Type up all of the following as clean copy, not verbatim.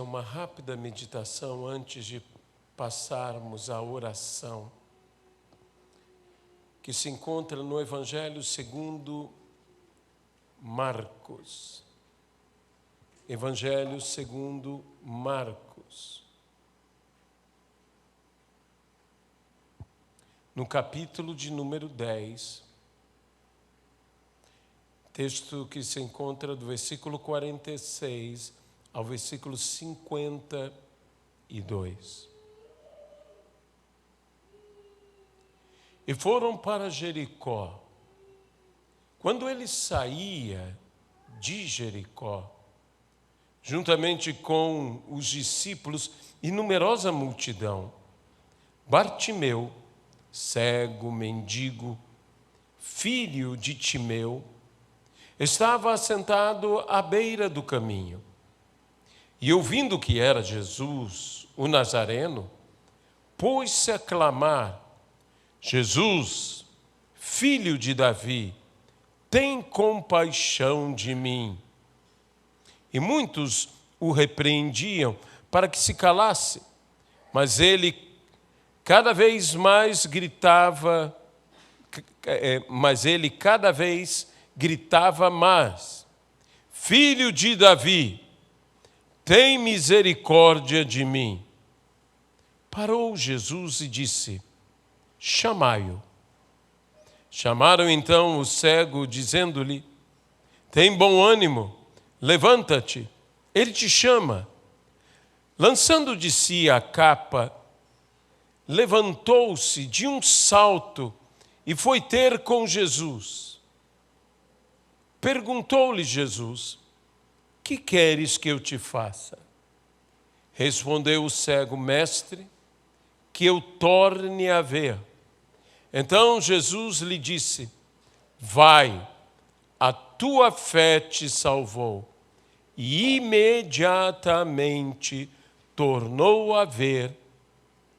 uma rápida meditação antes de passarmos à oração, que se encontra no Evangelho segundo Marcos. Evangelho segundo Marcos. No capítulo de número 10, texto que se encontra do versículo 46 ao versículo 52. E foram para Jericó. Quando ele saía de Jericó, juntamente com os discípulos e numerosa multidão, Bartimeu, cego, mendigo, filho de Timeu, estava assentado à beira do caminho. E ouvindo que era Jesus, o Nazareno, pôs-se a clamar: Jesus, filho de Davi, tem compaixão de mim. E muitos o repreendiam para que se calasse, mas ele cada vez gritava mais: Filho de Davi, tem misericórdia de mim. Parou Jesus e disse: chamai-o. Chamaram então o cego, dizendo-lhe: tem bom ânimo, levanta-te, ele te chama. Lançando de si a capa, levantou-se de um salto e foi ter com Jesus. Perguntou-lhe Jesus: que queres que eu te faça? Respondeu o cego: mestre, que eu torne a ver. Então Jesus lhe disse: vai, a tua fé te salvou. E imediatamente tornou a ver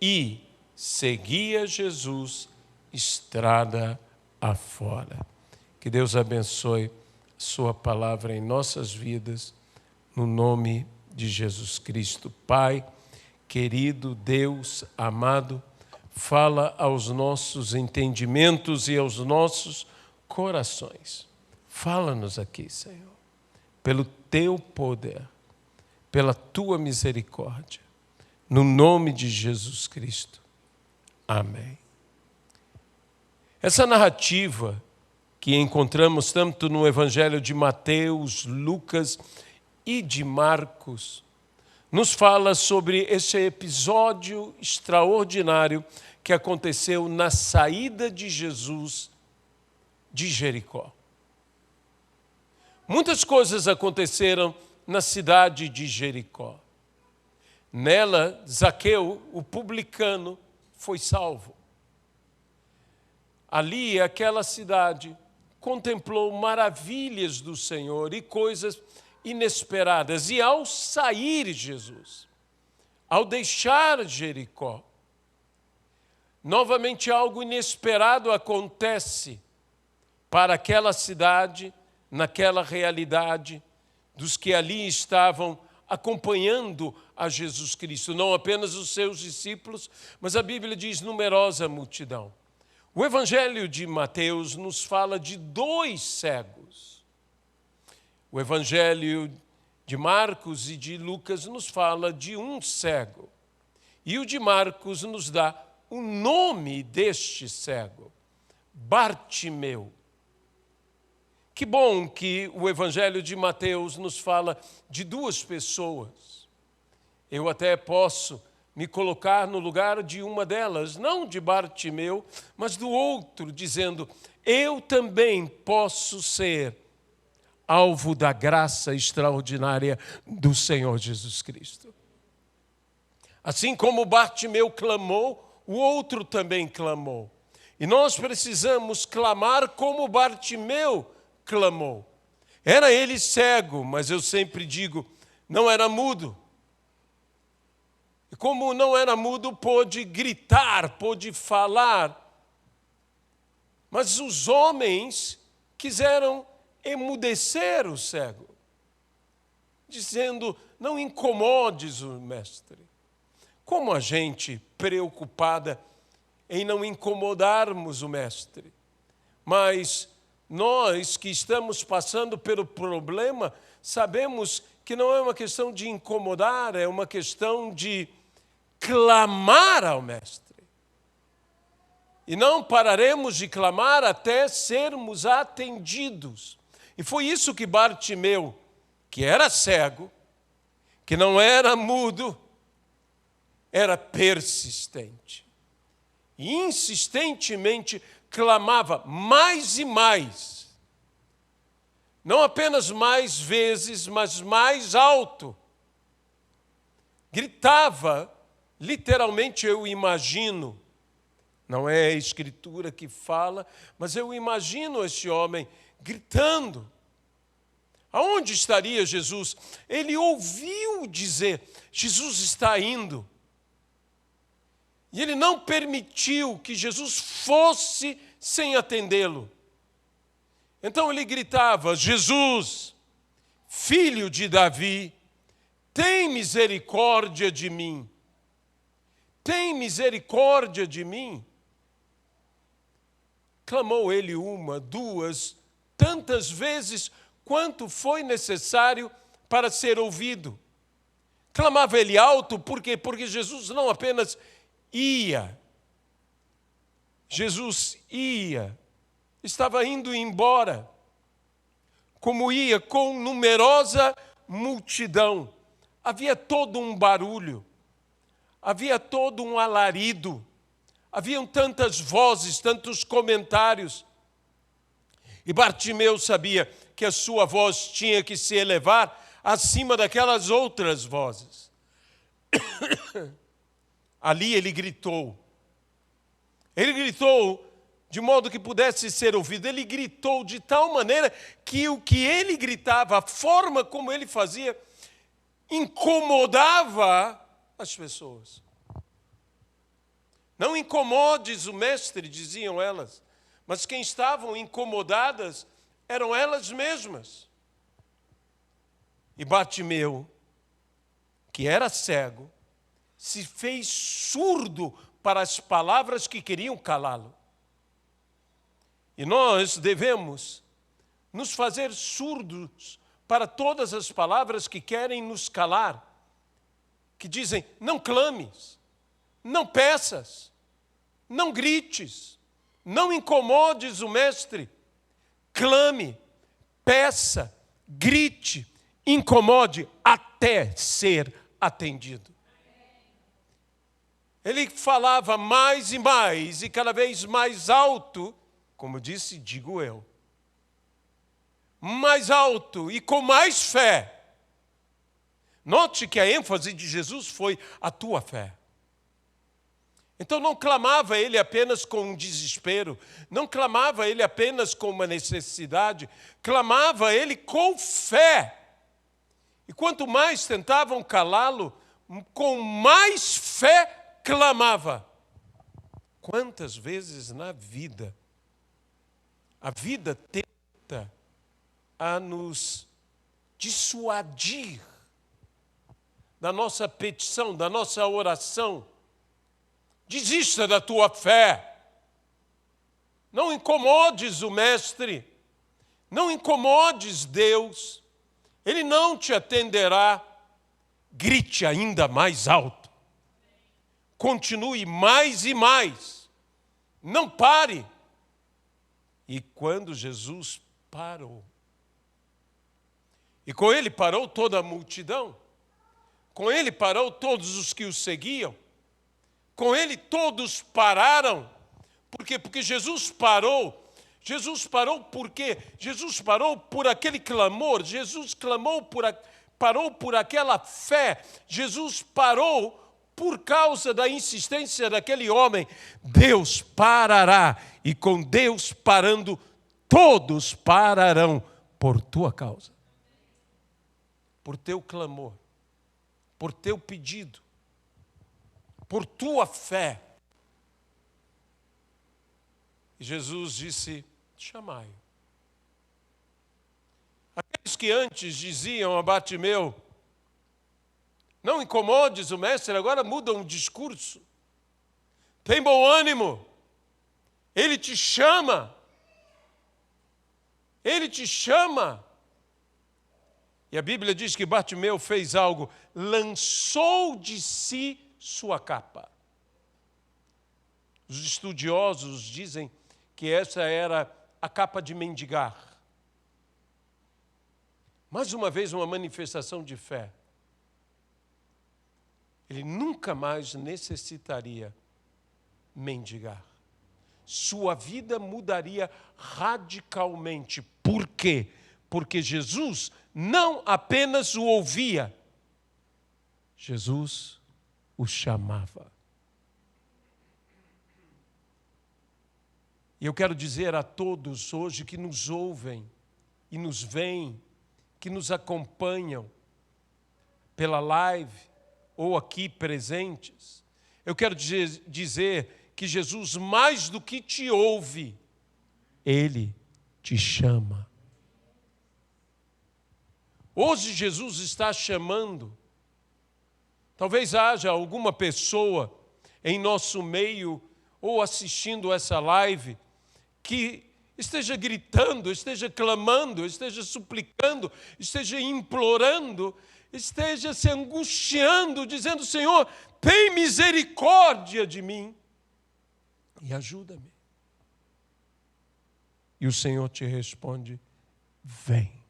e seguia Jesus estrada afora. Que Deus abençoe sua palavra em nossas vidas, no nome de Jesus Cristo. Pai, querido Deus amado, fala aos nossos entendimentos e aos nossos corações. Fala-nos aqui, Senhor, pelo teu poder, pela tua misericórdia, no nome de Jesus Cristo. Amém. Essa narrativa que encontramos tanto no Evangelho de Mateus, Lucas e de Marcos, nos fala sobre esse episódio extraordinário que aconteceu na saída de Jesus de Jericó. Muitas coisas aconteceram na cidade de Jericó. Nela, Zaqueu, o publicano, foi salvo. Ali, aquela cidade contemplou maravilhas do Senhor e coisas inesperadas. E ao sair Jesus, ao deixar Jericó, novamente algo inesperado acontece para aquela cidade, naquela realidade dos que ali estavam acompanhando a Jesus Cristo. Não apenas os seus discípulos, mas a Bíblia diz numerosa multidão. O Evangelho de Mateus nos fala de 2 cegos. O Evangelho de Marcos e de Lucas nos fala de um cego. E o de Marcos nos dá o nome deste cego: Bartimeu. Que bom que o Evangelho de Mateus nos fala de 2 pessoas. Eu até posso me colocar no lugar de uma delas, não de Bartimeu, mas do outro, dizendo: eu também posso ser alvo da graça extraordinária do Senhor Jesus Cristo. Assim como Bartimeu clamou, o outro também clamou. E nós precisamos clamar como Bartimeu clamou. Era ele cego, mas eu sempre digo, não era mudo. E como não era mudo, pôde gritar, pôde falar. Mas os homens quiseram emudecer o cego. dizendo: não incomodes o mestre. Como a gente preocupada em não incomodarmos o mestre. Mas nós que estamos passando pelo problema, sabemos que não é uma questão de incomodar, é uma questão de clamar ao mestre. E não pararemos de clamar até sermos atendidos. E foi isso que Bartimeu, que era cego, que não era mudo, era persistente. E insistentemente clamava mais e mais. Não apenas mais vezes, mas mais alto. Gritava, literalmente eu imagino, não é a Escritura que fala, mas eu imagino esse homem gritando. Aonde estaria Jesus? Ele ouviu dizer: Jesus está indo. E ele não permitiu que Jesus fosse sem atendê-lo. Então ele gritava: Jesus, filho de Davi, tem misericórdia de mim. Tem misericórdia de mim. Clamou ele uma, duas, tantas vezes quanto foi necessário para ser ouvido. Clamava ele alto, por quê? Porque Jesus não apenas ia. Jesus ia, estava indo embora, como ia com numerosa multidão. Havia todo um barulho, havia todo um alarido, haviam tantas vozes, tantos comentários. E Bartimeu sabia que a sua voz tinha que se elevar acima daquelas outras vozes. Ali ele gritou. Ele gritou de modo que pudesse ser ouvido. Ele gritou de tal maneira que o que ele gritava, a forma como ele fazia, incomodava as pessoas. Não incomodes o mestre, diziam elas, mas quem estavam incomodadas eram elas mesmas. E Bartimeu, que era cego, se fez surdo para as palavras que queriam calá-lo. E nós devemos nos fazer surdos para todas as palavras que querem nos calar, que dizem: não clames, não peças, não grites, não incomodes o mestre. Clame, peça, grite, incomode até ser atendido. Ele falava mais e mais, e cada vez mais alto, como disse, digo eu, mais alto e com mais fé. Note que a ênfase de Jesus foi a tua fé. Então não clamava ele apenas com um desespero, não clamava ele apenas com uma necessidade, clamava ele com fé. E quanto mais tentavam calá-lo, com mais fé clamava. Quantas vezes na vida, a vida tenta a nos dissuadir da nossa petição, da nossa oração. Desista da tua fé. Não incomodes o mestre. Não incomodes Deus. Ele não te atenderá. Grite ainda mais alto. Continue mais e mais. Não pare. E quando Jesus parou, e com ele parou toda a multidão, com ele parou todos os que o seguiam, com ele todos pararam. Por quê? Porque Jesus parou. Jesus parou por quê? Jesus parou por aquele clamor. Jesus parou por aquela fé. Jesus parou por causa da insistência daquele homem. Deus parará. E com Deus parando, todos pararão por tua causa. Por teu clamor. Por teu pedido. Por tua fé. E Jesus disse: chamai-o. Aqueles que antes diziam a Bartimeu: Não incomodes o mestre, agora muda um discurso. Tem bom ânimo. Ele te chama. Ele te chama. E a Bíblia diz que Bartimeu fez algo, lançou de si sua capa. Os estudiosos dizem que essa era a capa de mendigar. Mais uma vez, uma manifestação de fé. Ele nunca mais necessitaria mendigar. Sua vida mudaria radicalmente. Por quê? Porque Jesus não apenas o ouvia, Jesus o chamava. E eu quero dizer a todos hoje que nos ouvem e nos veem, que nos acompanham pela live ou aqui presentes, eu quero dizer que Jesus, mais do que te ouve, Ele te chama. Hoje Jesus está chamando. Talvez haja alguma pessoa em nosso meio ou assistindo essa live que esteja gritando, esteja clamando, esteja suplicando, esteja implorando, esteja se angustiando, dizendo: Senhor, tem misericórdia de mim e ajuda-me. E o Senhor te responde: vem.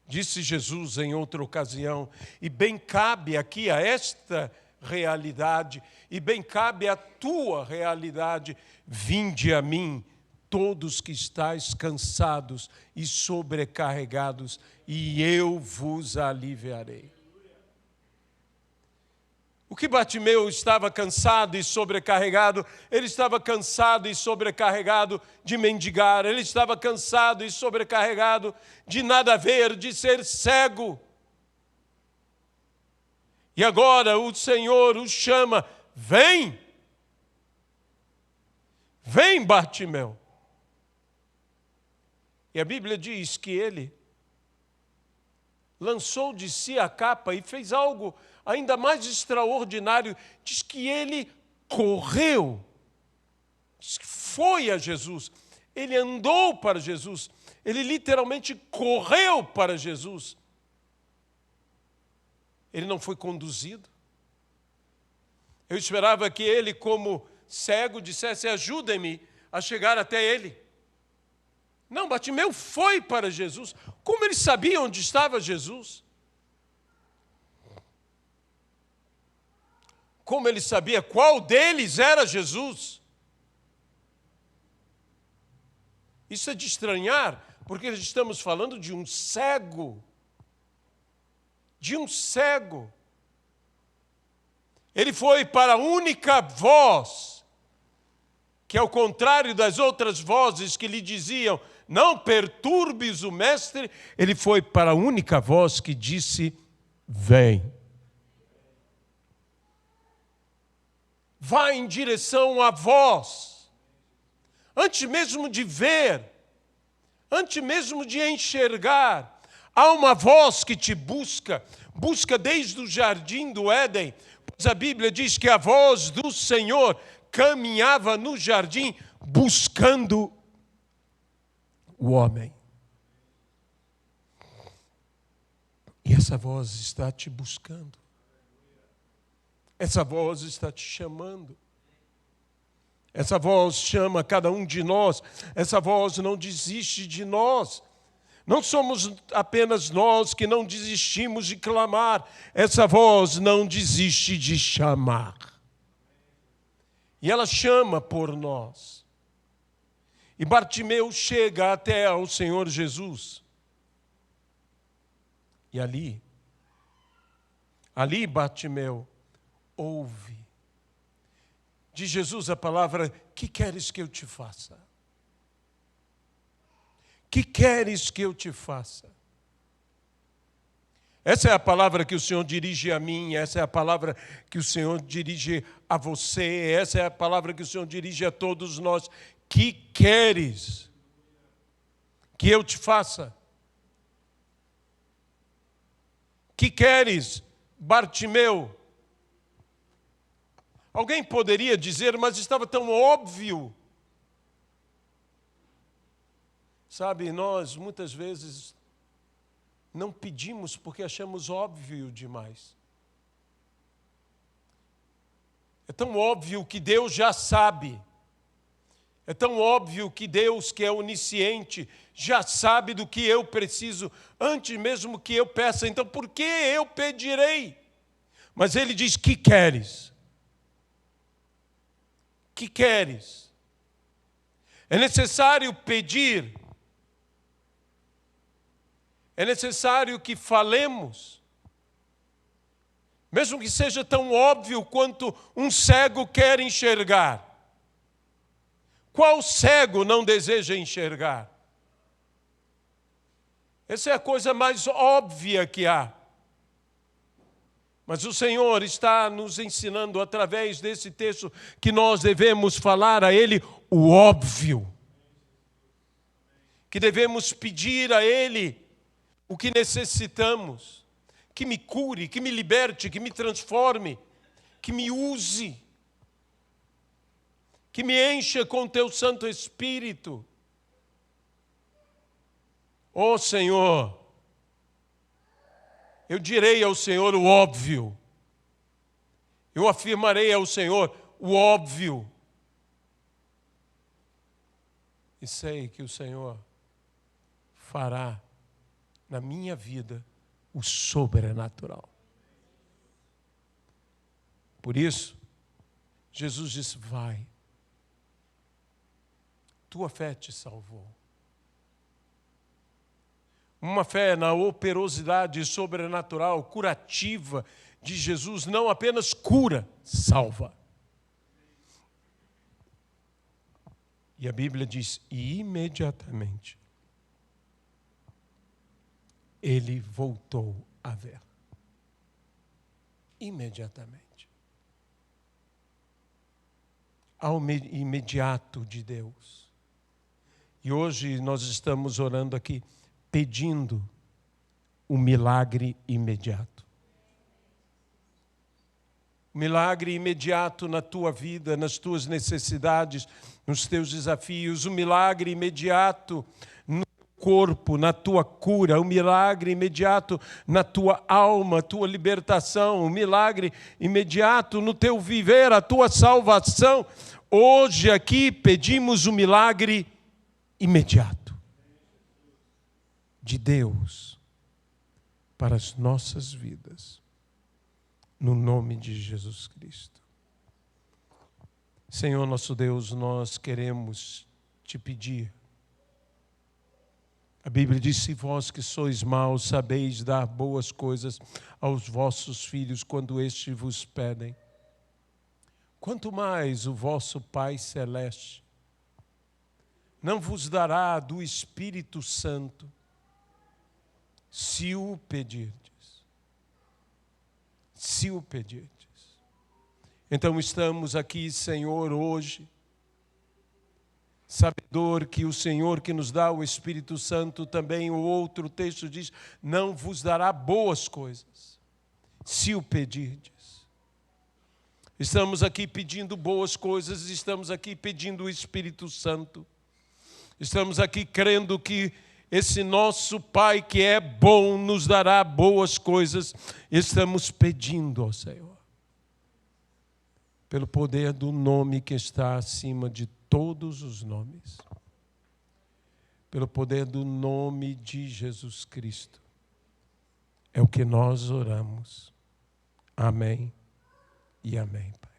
Disse Jesus em outra ocasião, e bem cabe aqui a esta realidade, e bem cabe a tua realidade: vinde a mim, todos que estáis cansados e sobrecarregados, e eu vos aliviarei. O que Bartimeu estava cansado e sobrecarregado? Ele estava cansado e sobrecarregado de mendigar, ele estava cansado e sobrecarregado de nada ver, de ser cego. E agora o Senhor o chama: vem! Vem, Bartimeu! E a Bíblia diz que ele lançou de si a capa e fez algo ainda mais extraordinário. Diz que ele correu, diz que foi a Jesus, ele andou para Jesus, ele literalmente correu para Jesus. Ele não foi conduzido. Eu esperava que ele, como cego, dissesse: ajuda-me a chegar até ele. Não, Bartimeu foi para Jesus. Como ele sabia onde estava Jesus? Como ele sabia qual deles era Jesus? Isso é de estranhar, porque estamos falando de um cego. De um cego. Ele foi para a única voz, que ao contrário das outras vozes que lhe diziam: não perturbes o mestre, ele foi para a única voz que disse: vem. Vá em direção à voz. Antes mesmo de ver, antes mesmo de enxergar, há uma voz que te busca, busca desde o jardim do Éden, pois a Bíblia diz que a voz do Senhor caminhava no jardim buscando o homem. E essa voz está te buscando. Essa voz está te chamando. Essa voz chama cada um de nós. Essa voz não desiste de nós. Não somos apenas nós que não desistimos de clamar. Essa voz não desiste de chamar. E ela chama por nós. E Bartimeu chega até ao Senhor Jesus. E ali Bartimeu ouve de Jesus a palavra: que queres que eu te faça? Que queres que eu te faça? Essa é a palavra que o Senhor dirige a mim, essa é a palavra que o Senhor dirige a você, essa é a palavra que o Senhor dirige a todos nós. Que queres que eu te faça? Que queres, Bartimeu? Alguém poderia dizer, mas estava tão óbvio. Sabe, nós muitas vezes não pedimos porque achamos óbvio demais. É tão óbvio que Deus já sabe. É tão óbvio que Deus, que é onisciente, já sabe do que eu preciso antes mesmo que eu peça. Então, por que eu pedirei? Mas Ele diz, que queres? Que queres? É necessário pedir. É necessário que falemos. Mesmo que seja tão óbvio quanto um cego quer enxergar. Qual cego não deseja enxergar? Essa é a coisa mais óbvia que há. Mas o Senhor está nos ensinando, através desse texto, que nós devemos falar a Ele o óbvio. Que devemos pedir a Ele o que necessitamos. Que me cure, que me liberte, que me transforme, que me use. Que me encha com Teu Santo Espírito. Ó Senhor, eu direi ao Senhor o óbvio. Eu afirmarei ao Senhor o óbvio. E sei que o Senhor fará na minha vida o sobrenatural. Por isso, Jesus disse, vai. Tua fé te salvou. Uma fé na operosidade sobrenatural, curativa de Jesus, não apenas cura, salva. E a Bíblia diz, e imediatamente ele voltou a ver. Imediatamente. Ao imediato de Deus. E hoje nós estamos orando aqui, pedindo um milagre imediato. Um milagre imediato na tua vida, nas tuas necessidades, nos teus desafios. Um milagre imediato no corpo, na tua cura. Um milagre imediato na tua alma, tua libertação. Um milagre imediato no teu viver, a tua salvação. Hoje aqui pedimos um milagre imediato de Deus para as nossas vidas, no nome de Jesus Cristo. Senhor nosso Deus, nós queremos te pedir. A Bíblia diz, se vós que sois maus sabeis dar boas coisas aos vossos filhos quando estes vos pedem, quanto mais o vosso Pai Celeste não vos dará do Espírito Santo, se o pedirdes. Se o pedirdes. Então estamos aqui, Senhor, hoje, sabedor que o Senhor que nos dá o Espírito Santo, também o outro texto diz, não vos dará boas coisas, se o pedirdes. Estamos aqui pedindo boas coisas, estamos aqui pedindo o Espírito Santo. Estamos aqui crendo que esse nosso Pai que é bom nos dará boas coisas. Estamos pedindo ao Senhor, pelo poder do nome que está acima de todos os nomes, pelo poder do nome de Jesus Cristo. É o que nós oramos. Amém e amém, Pai.